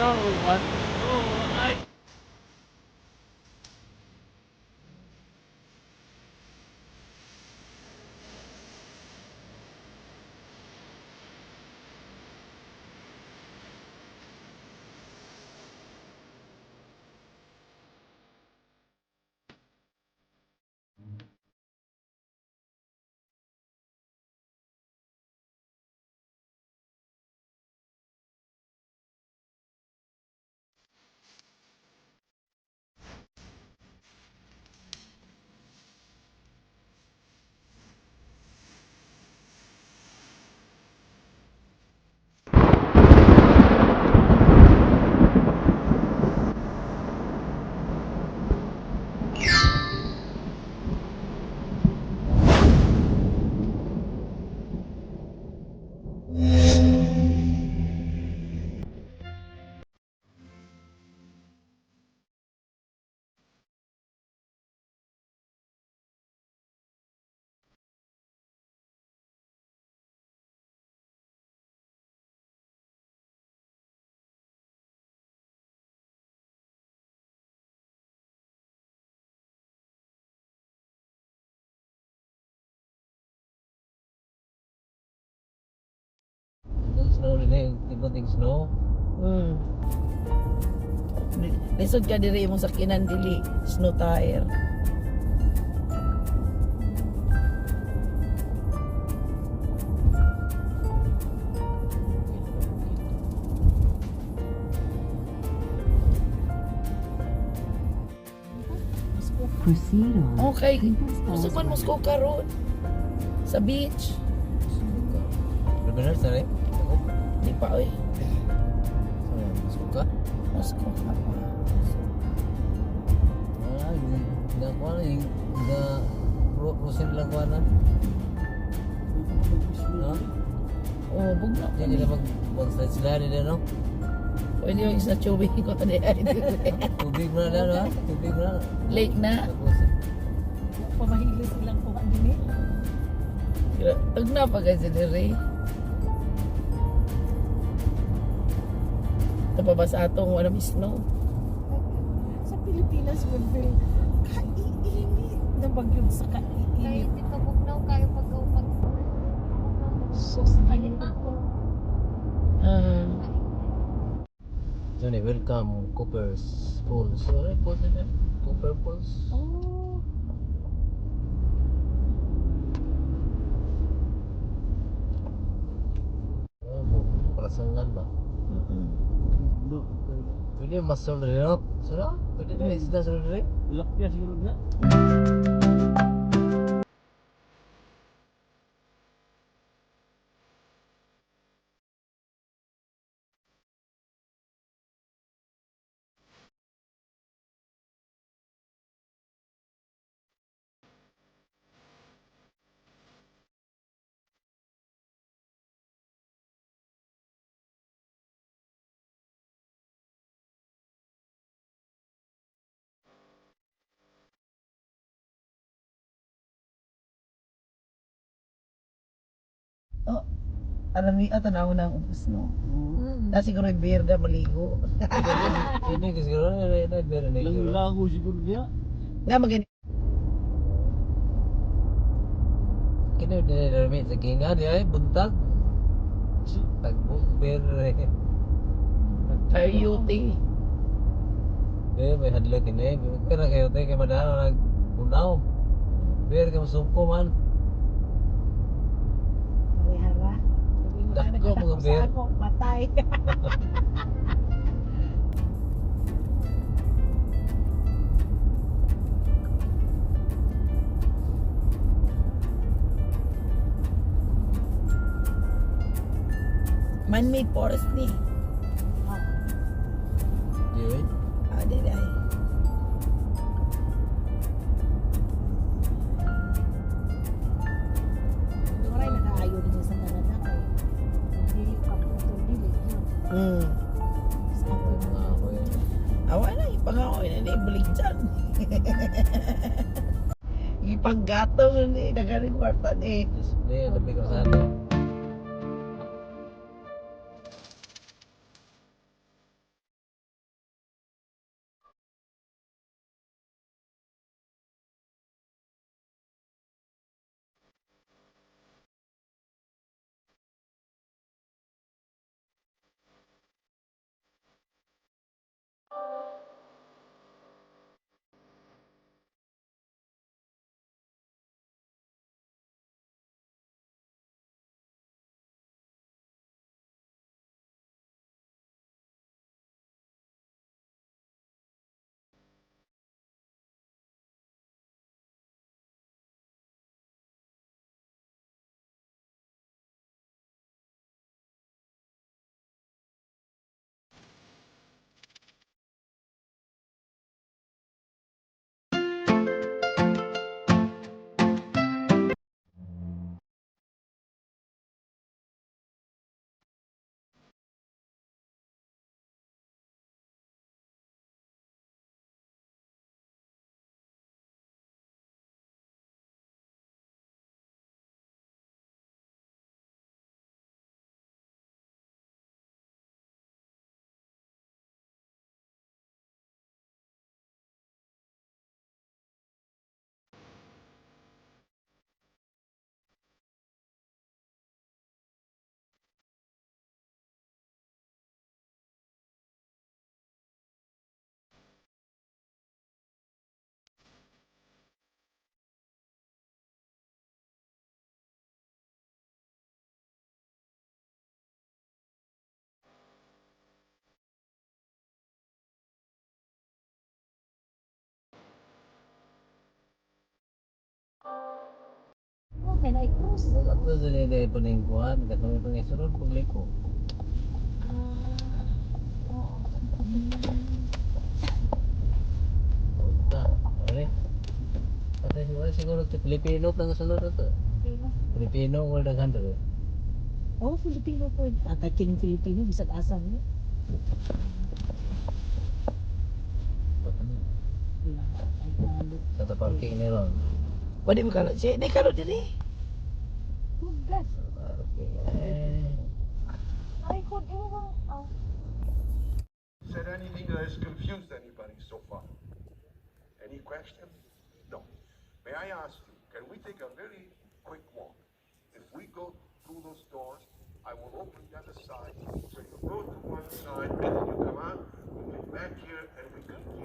no, what? Oh, I. Snow rin eh, tibuting snow. Lisod ka diri imong sakinan dili snow tire. Proceed on. Okay. People's Gusto man mo ko karon sa beach. Bener sa rin? Di pa oy. Suka? Moscow ka pa. Hindi ko na yung Rusin lang ko na. No? Oh, bugna. Hindi na mag-slide sila nila, no? Pwede yung isa chubing ko na ay. Tubig mo na no? Tubig mo na. Lake na. Pamahilo silang kuha din eh. Tugna pa kasi diri. Ito pa ba sa atong wala snow? Sa Pilipinas, Will, kaiinit na bagyong sa Kahit kaiinit. di pa bugnaw kayo pag Sus, ayun ako. So, welcome Cooper's Falls. So, right po na Cooper Falls. Oh, Perasangan ba? Pwede yung masol rin, no? Sala? Pwede na isda sa rin? Lakya siguro na. Oh, alam ni tanaw na ang snow. Na siguro yung beer na maligo. Ini kasi siguro na better na siguro. Lago siguro niya. Nga magani. Kini din na rin sa kinga di ay buntag. Tagbok beer eh. Coyote. May hadlok kini. Kaya kayo tayo kay madara nag-unaw. Beer ka masungko man. rehara. Dako mga beer. Sa ako, patay. Man-made forest ni. Di Ada dah. Maray nakaayo din sa Canada kay dili ka putol dili. Sa ako mga ako yun. Awa na ipangakoy na ni balik dyan. Ipanggatong ni dagaling kwarta ni. Di, lebih ke sana. may na-cross. Ako sa nila paningkuhan, katong itong isunod pagliko. Oo. Puta, pare. Patay siguro ito, Pilipino pang sunod na to. Pilipino mo daghan to. Oh, Filipino po. At kining Filipino, bisag asa niya. Sa parking ni Ron. Pwede mo kalot siya. Di kalot din eh. Hugas. Parking. Ay, kung ewan. Oh. Said anything that has confused anybody so far? Any questions? No. May I ask you, can we take a very quick walk? If we go through those doors, I will open the other side. So you go to one side and then you come out, we get back here and we continue.